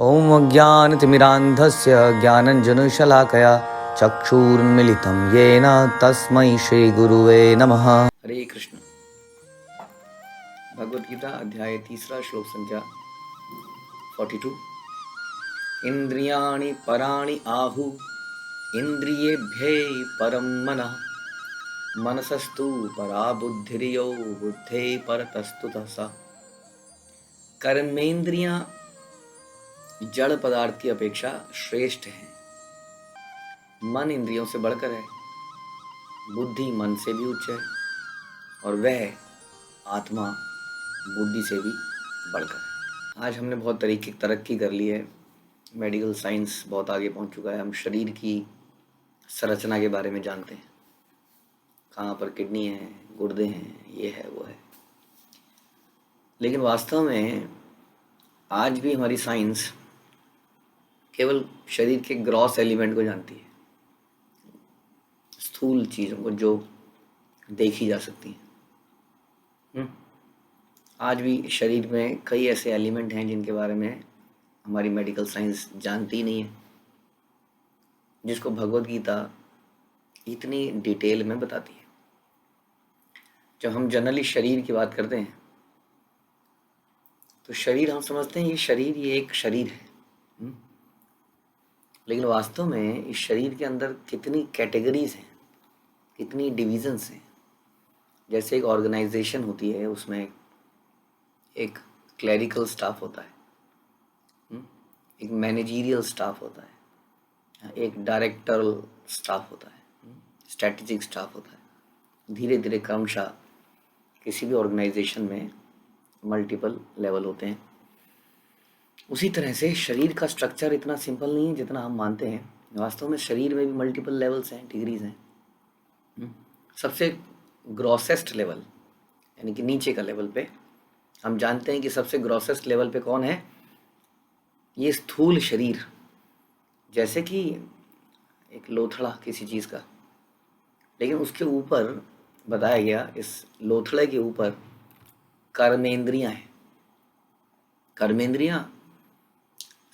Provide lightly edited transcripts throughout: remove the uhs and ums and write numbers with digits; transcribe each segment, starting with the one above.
ॐ अज्ञानतिमिरान्धस्य ज्ञानञ्जनशलाकया चक्षुरुन्मिलितं येन तस्मै श्रीगुरुवे नमः। हरे कृष्ण। भगवद गीता अध्याय 3 श्लोक संख्या 42। इंद्रियाणि पराणि आहु इंद्रियेभ्यः परं मनः मनसस्तु परा बुद्धिर्यो बुद्धे परतस्तुतः सा। कर्मेंद्रियां जड़ पदार्थ की अपेक्षा श्रेष्ठ है, मन इंद्रियों से बढ़कर है, बुद्धि मन से भी उच्च है और वह आत्मा बुद्धि से भी बढ़कर है। आज हमने बहुत तरक्की कर ली है, मेडिकल साइंस बहुत आगे पहुंच चुका है। हम शरीर की संरचना के बारे में जानते हैं, कहाँ पर किडनी है, गुर्दे हैं, ये है वो है। लेकिन वास्तव में आज भी हमारी साइंस केवल शरीर के ग्रॉस एलिमेंट को जानती है, स्थूल चीज़ों को जो देखी जा सकती हैं। आज भी शरीर में कई ऐसे एलिमेंट हैं जिनके बारे में हमारी मेडिकल साइंस जानती नहीं है, जिसको भगवद गीता इतनी डिटेल में बताती है। जब हम जनरली शरीर की बात करते हैं तो शरीर हम समझते हैं ये एक शरीर है, लेकिन वास्तव में इस शरीर के अंदर कितनी कैटेगरीज हैं, कितनी डिविजन्स हैं। जैसे एक ऑर्गेनाइजेशन होती है, उसमें एक क्लरिकल स्टाफ होता है, एक मैनेजरियल स्टाफ होता है, एक डायरेक्टरल स्टाफ होता है, स्ट्रेटेजिक स्टाफ होता है। धीरे धीरे क्रमशः किसी भी ऑर्गेनाइजेशन में मल्टीपल लेवल होते हैं। उसी तरह से शरीर का स्ट्रक्चर इतना सिंपल नहीं है जितना हम मानते हैं। वास्तव में शरीर में भी मल्टीपल लेवल्स हैं, डिग्रीज हैं। सबसे ग्रॉसेस्ट लेवल यानी कि नीचे का लेवल पे हम जानते हैं कि सबसे ग्रॉसेस्ट लेवल पे कौन है? ये स्थूल शरीर, जैसे कि एक लोथड़ा किसी चीज़ का, लेकिन उसके ऊपर बताया गया, इस लोथड़े के ऊपर कर्मेंद्रियां हैं। कर्मेंद्रियां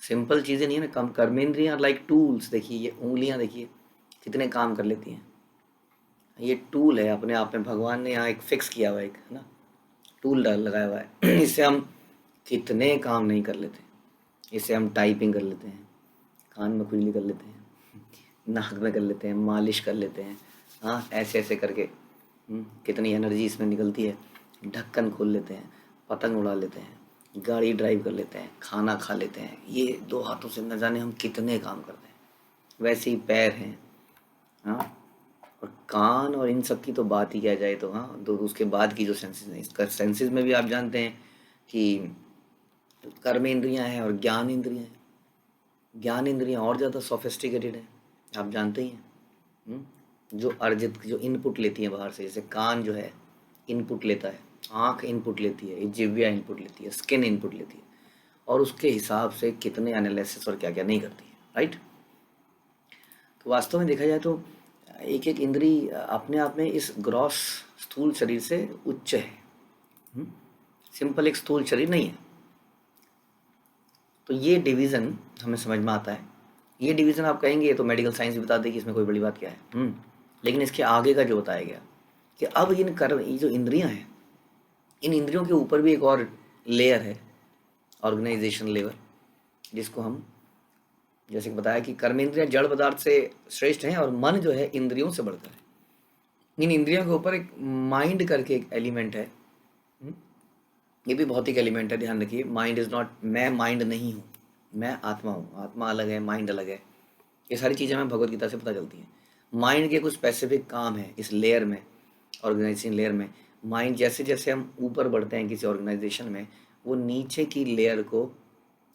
सिंपल चीज़ें नहीं है ना, कर्मेंद्रियां लाइक टूल्स। देखिए ये उंगलियां, देखिए कितने काम कर लेती हैं। ये टूल है, अपने आप में भगवान ने यहाँ एक फिक्स किया हुआ, एक है ना टूल लगाया हुआ है। इससे हम कितने काम नहीं कर लेते। इससे हम टाइपिंग कर लेते हैं, कान में खुजली कर लेते हैं, नाक में कर लेते हैं, मालिश कर लेते हैं, हाँ ऐसे ऐसे करके कितनी एनर्जी इसमें निकलती है। ढक्कन खोल लेते हैं, पतंग उड़ा लेते हैं, गाड़ी ड्राइव कर लेते हैं, खाना खा लेते हैं। ये 2 हाथों से न जाने हम कितने काम करते हैं। वैसे ही पैर हैं, हाँ, और कान और इन सब की तो बात ही किया जाए तो हाँ, तो उसके बाद की जो सेंसेस हैं, इसका सेंसेस में भी आप जानते हैं कि कर्म इंद्रियाँ हैं और ज्ञान इंद्रियाँ हैं। ज्ञान इंद्रियाँ और ज़्यादा सोफिस्टिकेटेड हैं, आप जानते ही हैं। जो इनपुट लेती है बाहर से, जैसे कान जो है इनपुट लेता है, आँख इनपुट लेती है, जिह्वा इनपुट लेती है, स्किन इनपुट लेती है, और उसके हिसाब से कितने एनालिसिस और क्या क्या नहीं करती है, राइट। तो वास्तव में देखा जाए तो एक एक इंद्री अपने आप में इस ग्रॉस स्थूल शरीर से उच्च है। सिंपल एक स्थूल शरीर नहीं है। तो ये डिवीज़न हमें समझ में आता है। ये डिवीज़न आप कहेंगे तो मेडिकल साइंस भी बता देगी, इसमें कोई बड़ी बात क्या है। लेकिन इसके आगे का जो बताया गया कि अब ये जो इंद्रियां हैं, इन इंद्रियों के ऊपर भी एक और लेयर है, ऑर्गेनाइजेशन लेवल, जिसको हम जैसे बताया कि कर्मेंद्रियां जड़ पदार्थ से श्रेष्ठ हैं और मन जो है इंद्रियों से बढ़कर है। इन इंद्रियों के ऊपर एक माइंड करके एक एलिमेंट है। ये भी भौतिक एलिमेंट है, ध्यान रखिए। माइंड इज़ नॉट, मैं माइंड नहीं हूँ, मैं आत्मा हूँ। आत्मा अलग है, माइंड अलग है। ये सारी चीज़ें हमें भगवद गीता से पता चलती हैं। माइंड के कुछ स्पेसिफिक काम है इस लेयर में, ऑर्गेनाइजेशन लेयर में। माइंड जैसे जैसे हम ऊपर बढ़ते हैं किसी ऑर्गेनाइजेशन में, वो नीचे की लेयर को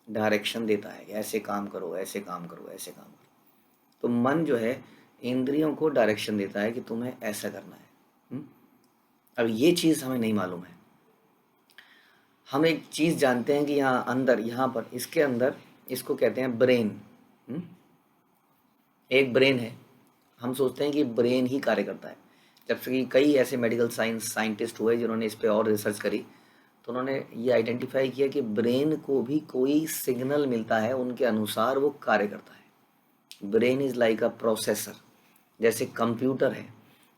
डायरेक्शन देता है, ऐसे काम करो, ऐसे काम करो, ऐसे काम करो। तो मन जो है इंद्रियों को डायरेक्शन देता है कि तुम्हें ऐसा करना है। अब ये चीज़ हमें नहीं मालूम है। हम एक चीज़ जानते हैं कि यहाँ अंदर, यहाँ पर इसके अंदर, इसको कहते हैं ब्रेन। एक ब्रेन है, हम सोचते हैं कि ब्रेन ही कार्य करता है, जबकि कई ऐसे मेडिकल साइंटिस्ट हुए जिन्होंने इस पर और रिसर्च करी, तो उन्होंने ये आइडेंटिफाई किया कि ब्रेन को भी कोई सिग्नल मिलता है, उनके अनुसार वो कार्य करता है। Brain is like a processor. जैसे कंप्यूटर है,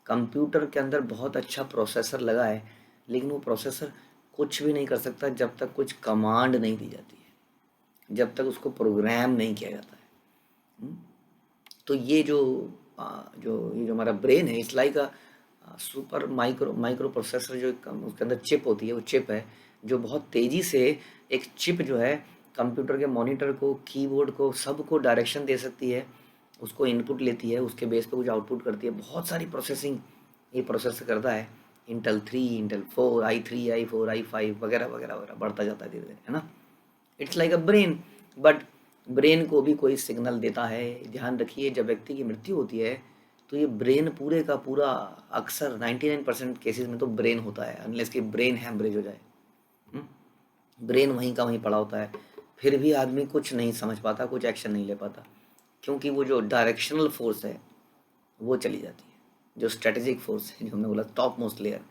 कंप्यूटर के अंदर बहुत अच्छा प्रोसेसर लगा है, लेकिन वो प्रोसेसर कुछ भी नहीं कर सकता जब तक कुछ कमांड नहीं दी जाती है, जब तक उसको प्रोग्राम नहीं किया जाता है। तो ये जो ये जो हमारा ब्रेन है, it's like a super micro processor. जो उसके अंदर चिप होती है, वो चिप है जो बहुत तेज़ी से, एक चिप जो है कंप्यूटर के मॉनिटर को, कीबोर्ड को, सबको डायरेक्शन दे सकती है, उसको इनपुट लेती है, उसके बेस पे कुछ आउटपुट करती है। बहुत सारी प्रोसेसिंग ये प्रोसेस करता है। Intel 3, Intel 4, i3, i4, i5 वगैरह वगैरह वगैरह बढ़ता जाता है धीरे धीरे, है ना। It's like a brain, but brain को भी कोई सिग्नल देता है। ध्यान रखिए, जब व्यक्ति की मृत्यु होती है तो ये ब्रेन पूरे का पूरा, अक्सर 99% केसेस में तो ब्रेन होता है, अनलेस कि ब्रेन हैमरेज हो जाए। ब्रेन वहीं का वहीं पड़ा होता है, फिर भी आदमी कुछ नहीं समझ पाता, कुछ एक्शन नहीं ले पाता, क्योंकि वो जो डायरेक्शनल फोर्स है वो चली जाती है, जो स्ट्रेटेजिक फोर्स है, जो हमने बोला टॉप मोस्ट लेयर।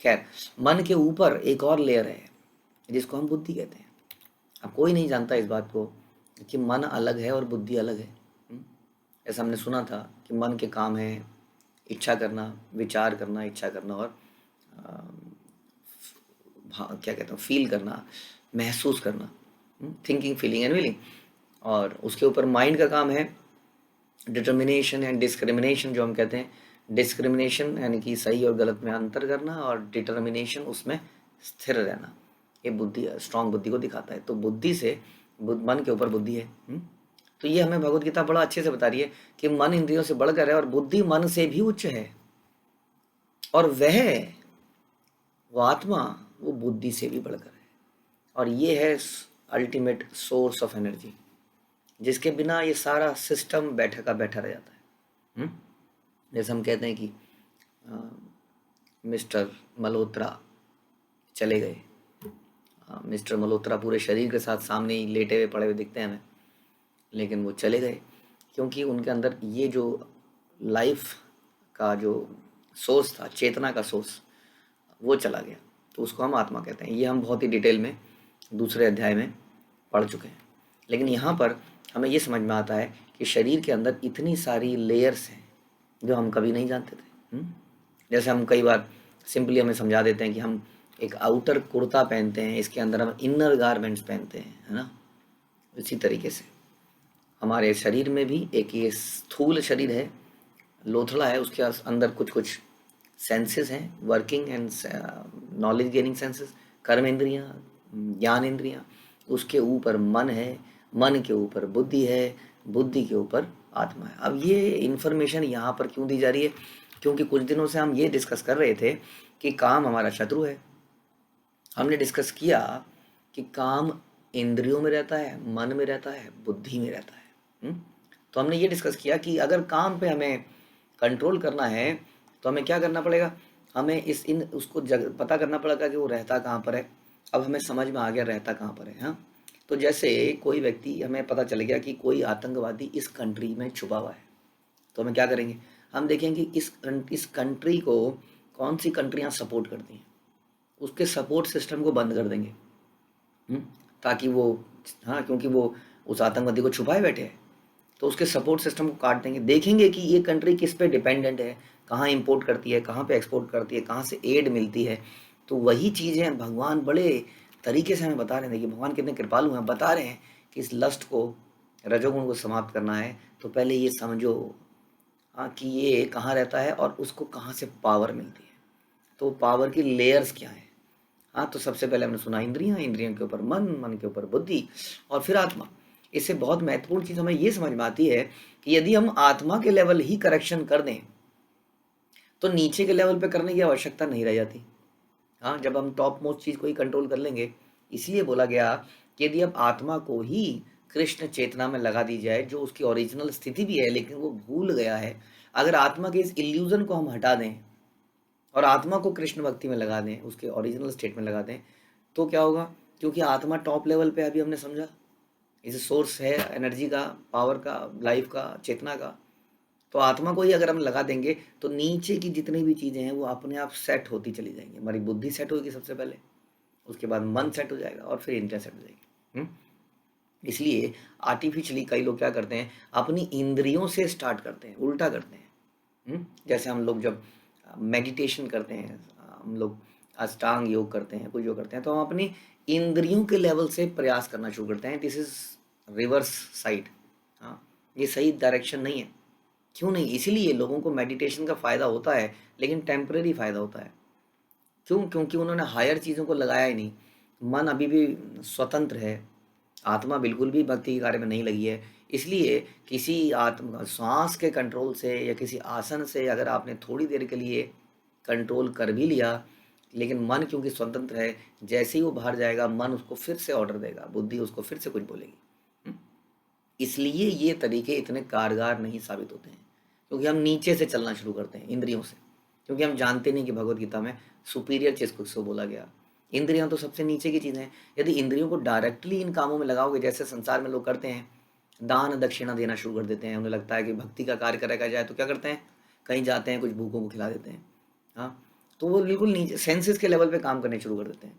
खैर, मन के ऊपर एक और लेयर है जिसको हम बुद्धि कहते हैं। अब कोई नहीं जानता इस बात को कि मन अलग है और बुद्धि अलग है। ऐसा हमने सुना था कि मन के काम है इच्छा करना, विचार करना, इच्छा करना, और क्या कहता हूँ, फील करना, महसूस करना, थिंकिंग, फीलिंग एंड विलिंग। और उसके ऊपर माइंड का काम है डिटर्मिनेशन एंड डिस्क्रिमिनेशन, जो हम कहते हैं। डिस्क्रिमिनेशन यानी कि सही और गलत में अंतर करना, और डिटर्मिनेशन उसमें स्थिर रहना। ये बुद्धि, स्ट्रांग बुद्धि को दिखाता है। तो बुद्धि से मन के ऊपर बुद्धि है। तो ये हमें भगवत गीता बड़ा अच्छे से बता रही है कि मन इंद्रियों से बढ़कर है और बुद्धि मन से भी उच्च है, और वो आत्मा वो बुद्धि से भी बढ़कर है। और ये है अल्टीमेट सोर्स ऑफ एनर्जी, जिसके बिना ये सारा सिस्टम बैठा का बैठा रह जाता है। जैसे हम कहते हैं कि मिस्टर मल्होत्रा चले गए। मिस्टर मल्होत्रा पूरे शरीर के साथ सामने ही लेटे हुए पड़े हुए दिखते हैं हमें, लेकिन वो चले गए क्योंकि उनके अंदर ये जो लाइफ का जो सोर्स था, चेतना का सोर्स, वो चला गया। तो उसको हम आत्मा कहते हैं। ये हम बहुत ही डिटेल में दूसरे अध्याय में पढ़ चुके हैं। लेकिन यहाँ पर हमें ये समझ में आता है कि शरीर के अंदर इतनी सारी लेयर्स हैं जो हम कभी नहीं जानते थे। जैसे हम कई बार सिंपली हमें समझा देते हैं कि हम एक आउटर कुर्ता पहनते हैं, इसके अंदर हम इनर गारमेंट्स पहनते हैं, है ना। इसी तरीके से हमारे शरीर में भी एक ये स्थूल शरीर है, लोथड़ा है, उसके अंदर कुछ कुछ सेंसेस हैं, working and knowledge gaining senses, कर्म इंद्रियाँ, ज्ञान इंद्रियाँ। उसके ऊपर मन है, मन के ऊपर बुद्धि है, बुद्धि के ऊपर आत्मा है। अब ये इन्फॉर्मेशन यहाँ पर क्यों दी जा रही है? क्योंकि कुछ दिनों से हम ये डिस्कस कर रहे थे कि काम हमारा शत्रु है। हमने डिस्कस किया कि काम इंद्रियों में रहता है, मन में रहता है, बुद्धि में रहता है। तो हमने ये डिस्कस किया कि अगर काम पे हमें कंट्रोल करना है तो हमें क्या करना पड़ेगा, हमें उसको पता करना पड़ेगा कि वो रहता कहाँ पर है। अब हमें समझ में आ गया रहता कहाँ पर है। हाँ, तो जैसे कोई व्यक्ति, हमें पता चल गया कि कोई आतंकवादी इस कंट्री में छुपा हुआ है, तो हमें क्या करेंगे, हम देखेंगे इस कंट्री को कौन सी कंट्रियाँ सपोर्ट करती हैं, उसके सपोर्ट सिस्टम को बंद कर देंगे। ताकि वो, हाँ, क्योंकि वो उस आतंकवादी को छुपाए बैठे हैं, तो उसके सपोर्ट सिस्टम को काट देंगे। देखेंगे कि ये कंट्री किस पे डिपेंडेंट है, कहाँ इंपोर्ट करती है, कहाँ पे एक्सपोर्ट करती है, कहाँ से एड मिलती है। तो वही चीज़ें भगवान बड़े तरीके से हमें बता रहे हैं कि भगवान कितने कृपालु हैं। बता रहे हैं कि इस लस्ट को, रजोगुण को समाप्त करना है तो पहले ये समझो, हाँ, कि ये कहाँ रहता है और उसको कहाँ से पावर मिलती है। तो पावर की लेयर्स क्या है? हाँ, तो सबसे पहले हमने सुना इंद्रियां, इंद्रियों के ऊपर मन, मन के ऊपर बुद्धि, और फिर आत्मा। इससे बहुत महत्वपूर्ण चीज़ हमें ये समझ में आती है कि यदि हम आत्मा के लेवल ही करेक्शन कर दें तो नीचे के लेवल पे करने की आवश्यकता नहीं रह जाती। हाँ, जब हम टॉप मोस्ट चीज़ को ही कंट्रोल कर लेंगे। इसलिए बोला गया कि यदि अब आत्मा को ही कृष्ण चेतना में लगा दी जाए, जो उसकी ओरिजिनल स्थिति भी है लेकिन वो भूल गया है, अगर आत्मा के इस इल्यूजन को हम हटा दें और आत्मा को कृष्ण भक्ति में लगा दें, उसके ओरिजिनल स्टेट में लगा दें, तो क्या होगा? क्योंकि आत्मा टॉप लेवल पे अभी हमने समझा, इस सोर्स है एनर्जी का, पावर का, लाइफ का, चेतना का। तो आत्मा को ही अगर हम लगा देंगे तो नीचे की जितनी भी चीज़ें हैं वो अपने आप सेट होती चली जाएंगी। हमारी बुद्धि सेट होगी सबसे पहले, उसके बाद मन सेट हो जाएगा और फिर इंद्रियां सेट हो जाएगी। इसलिए आर्टिफिशियली कई लोग क्या करते हैं, अपनी इंद्रियों से स्टार्ट करते हैं, उल्टा करते हैं। जैसे हम लोग जब मेडिटेशन करते हैं, हम लोग अष्टांग योग करते हैं, कुछ योग करते हैं, तो हम अपनी इंद्रियों के लेवल से प्रयास करना शुरू करते हैं। This is reverse side. हाँ, ये सही डायरेक्शन नहीं है। क्यों नहीं? इसीलिए लोगों को मेडिटेशन का फ़ायदा होता है, लेकिन टेम्परेरी फ़ायदा होता है। क्यों? क्योंकि उन्होंने हायर चीज़ों को लगाया ही नहीं। मन अभी भी स्वतंत्र है, आत्मा बिल्कुल भी भक्ति के कार्य में नहीं लगी है। इसलिए किसी आत्म श्वास के कंट्रोल से या किसी आसन से अगर आपने थोड़ी देर के लिए कंट्रोल कर भी लिया, लेकिन मन क्योंकि स्वतंत्र है, जैसे ही वो बाहर जाएगा मन उसको फिर से ऑर्डर देगा, बुद्धि उसको फिर से कुछ बोलेगी। इसलिए ये तरीके इतने कारगर नहीं साबित होते हैं, क्योंकि हम नीचे से चलना शुरू करते हैं इंद्रियों से, क्योंकि हम जानते नहीं कि भगवत गीता में सुपीरियर चीज़ को बोला गया। इंद्रियां तो सबसे नीचे की चीज़ें हैं। यदि इंद्रियों को डायरेक्टली इन कामों में लगाओगे, जैसे संसार में लोग करते हैं, दान दक्षिणा देना शुरू कर देते हैं, उन्हें लगता है कि भक्ति का कार्य करेगा जाए, तो क्या करते हैं, कहीं जाते हैं, कुछ भूखों को खिला देते हैं। हाँ, तो वो बिल्कुल नीचे सेंसेस के लेवल पे काम करने शुरू कर देते हैं,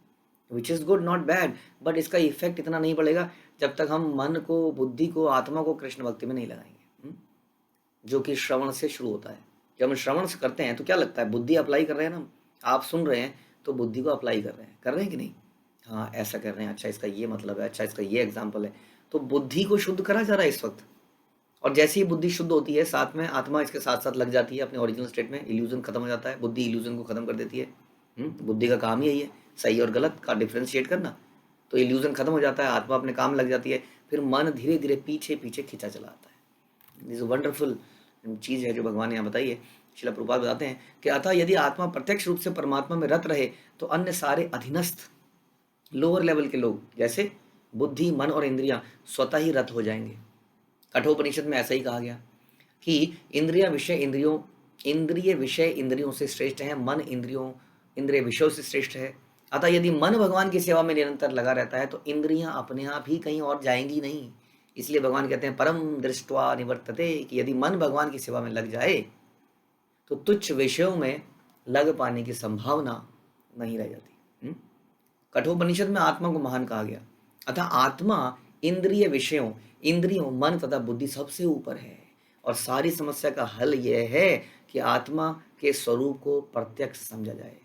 which is good, not bad, but इसका इफेक्ट इतना नहीं पड़ेगा जब तक हम मन को, बुद्धि को, आत्मा को कृष्ण भक्ति में नहीं लगाएंगे। जो कि श्रवण से शुरू होता है। जब हम श्रवण से करते हैं तो क्या लगता है, बुद्धि अप्लाई कर रहे हैं ना, आप सुन रहे हैं तो बुद्धि को अप्लाई कर रहे हैं कि नहीं? हाँ, ऐसा कर रहे हैं, अच्छा इसका ये मतलब है, अच्छा इसका ये एग्जाम्पल है, तो बुद्धि को शुद्ध करा जा रहा है इस वक्त। और जैसे ही बुद्धि शुद्ध होती है, साथ में आत्मा इसके साथ साथ लग जाती है अपने ओरिजिनल स्टेट में, इल्यूजन खत्म हो जाता है, बुद्धि इल्यूजन को खत्म कर देती है। बुद्धि का काम ही यही है, सही और गलत का डिफ्रेंशिएट करना। तो इल्यूजन खत्म हो जाता है, आत्मा अपने काम लग जाती है, फिर मन धीरे धीरे पीछे पीछे खींचा चला आता है। दिस वंडरफुल चीज़ है जो भगवान ने यहाँ बताई है। शिला प्रभुपाद बताते हैं कि अतः यदि आत्मा प्रत्यक्ष रूप से परमात्मा में रत रहे तो अन्य सारे अधीनस्थ लोअर लेवल के लोग, जैसे बुद्धि, मन और इंद्रियां, स्वतः ही रत हो जाएंगे। कठोपनिषद में ऐसा ही कहा गया कि इंद्रिय विषय इंद्रियों से श्रेष्ठ है, मन इंद्रिय विषयों से श्रेष्ठ है। अतः यदि मन भगवान की सेवा में निरंतर लगा रहता है तो इंद्रियां अपने आप ही कहीं और जाएंगी नहीं। इसलिए भगवान कहते हैं परम दृष्टवा निवर्तते, कि यदि मन भगवान की सेवा में लग जाए तो तुच्छ विषयों में लग पाने की संभावना नहीं रह जाती। कठोपनिषद में आत्मा को महान कहा गया। अतः आत्मा इंद्रियों, मन तथा बुद्धि सबसे ऊपर है। और सारी समस्या का हल यह है कि आत्मा के स्वरूप को प्रत्यक्ष समझा जाए।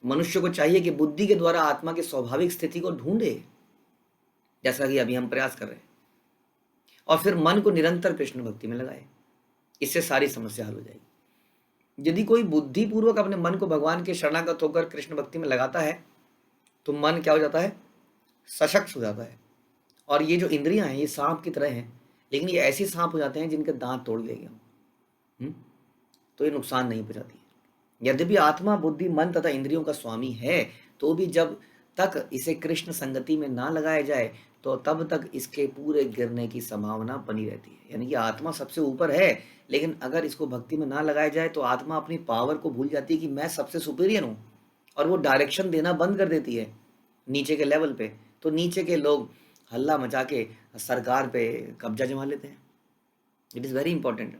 मनुष्य को चाहिए कि बुद्धि के द्वारा आत्मा की स्वाभाविक स्थिति को ढूंढे, जैसा कि अभी हम प्रयास कर रहे हैं, और फिर मन को निरंतर कृष्ण भक्ति में लगाए। इससे सारी समस्या हल हो जाएगी। यदि कोई बुद्धिपूर्वक अपने मन को भगवान के शरणागत होकर कृष्ण भक्ति में लगाता है तो मन क्या हो जाता है, सशक्त हो जाता है। और ये जो इंद्रियां हैं ये सांप की तरह हैं, लेकिन ये ऐसे सांप हो जाते हैं जिनके दांत तोड़ दिए गए, तो ये नुकसान नहीं पहुंचाती है। यद्यपि आत्मा, बुद्धि, मन तथा इंद्रियों का स्वामी है, तो भी जब तक इसे कृष्ण संगति में ना लगाया जाए तो तब तक इसके पूरे गिरने की संभावना बनी रहती है। यानी कि आत्मा सबसे ऊपर है, लेकिन अगर इसको भक्ति में ना लगाया जाए तो आत्मा अपनी पावर को भूल जाती है कि मैं सबसे सुपीरियर हूँ, और वो डायरेक्शन देना बंद कर देती है नीचे के लेवल पे। तो नीचे के लोग हल्ला मचा के सरकार पे कब्जा जमा लेते हैं। It is very important.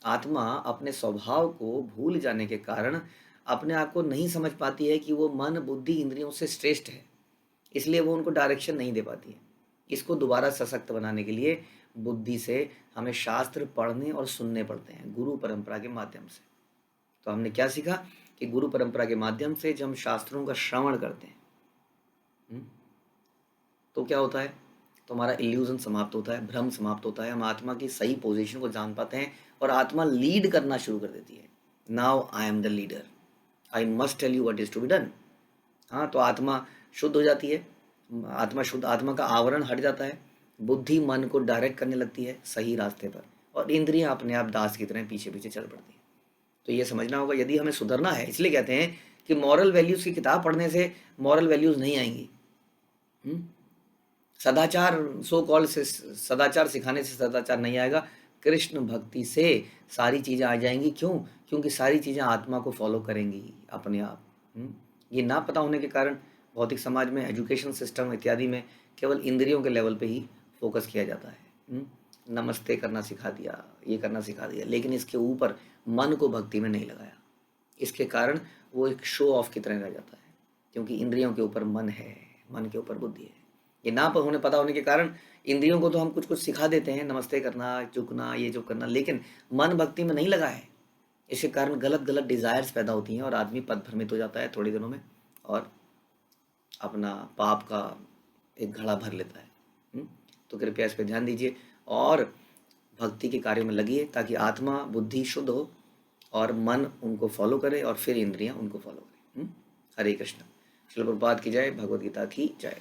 आत्मा अपने स्वभाव को भूल जाने के कारण अपने आप को नहीं समझ पाती है कि वो मन, बुद्धि, इंद्रियों से श्रेष्ठ है, इसलिए वो उनको डायरेक्शन नहीं दे पाती है। इसको दोबारा सशक्त बनाने के लिए बुद्धि से हमें शास्त्र पढ़ने और सुनने पड़ते हैं, गुरु परंपरा के माध्यम से। तो हमने क्या सीखा कि गुरु परंपरा के माध्यम से जब हम शास्त्रों का श्रवण करते हैं तो क्या होता है, तो हमारा इल्यूजन समाप्त होता है, भ्रम समाप्त होता है, हम आत्मा की सही पोजीशन को जान पाते हैं और आत्मा लीड करना शुरू कर देती है। Now I am the leader, I must tell you what is to be done. हाँ, तो आत्मा शुद्ध हो जाती है, आत्मा का आवरण हट जाता है, बुद्धि मन को डायरेक्ट करने लगती है सही रास्ते पर, और इंद्रियां अपने आप दास की तरह पीछे पीछे चल पड़ती है। तो ये समझना होगा, यदि हमें सुधरना है, इसलिए कहते हैं कि मॉरल वैल्यूज़ की किताब पढ़ने से मॉरल वैल्यूज़ नहीं आएंगी। सदाचार सो कॉल्ड से सदाचार सिखाने से सदाचार नहीं आएगा, कृष्ण भक्ति से सारी चीज़ें आ जाएंगी। क्यों? क्योंकि सारी चीज़ें आत्मा को फॉलो करेंगी अपने आप। ये ना पता होने के कारण भौतिक समाज में, एजुकेशन सिस्टम इत्यादि में केवल इंद्रियों के लेवल पे ही फोकस किया जाता है। नमस्ते करना सिखा दिया, ये करना सिखा दिया, लेकिन इसके ऊपर मन को भक्ति में नहीं लगाया। इसके कारण वो एक शो ऑफ की तरह रह जाता है। क्योंकि इंद्रियों के ऊपर मन है, मन के ऊपर बुद्धि है। ये ना होने पता होने के कारण इंद्रियों को तो हम कुछ कुछ सिखा देते हैं, नमस्ते करना, झुकना, ये जो करना, लेकिन मन भक्ति में नहीं लगा है। इसके कारण गलत गलत डिज़ायर्स पैदा होती हैं और आदमी पथभ्रमित हो जाता है थोड़े दिनों में और अपना पाप का एक घड़ा भर लेता है। तो कृपया इस पे ध्यान दीजिए और भक्ति के कार्यों में लगिए ताकि आत्मा बुद्धि शुद्ध हो और मन उनको फॉलो करे और फिर इंद्रियां उनको फॉलो करें। हरे कृष्ण। श्रील प्रभुपाद की जय, भगवद गीता की जय।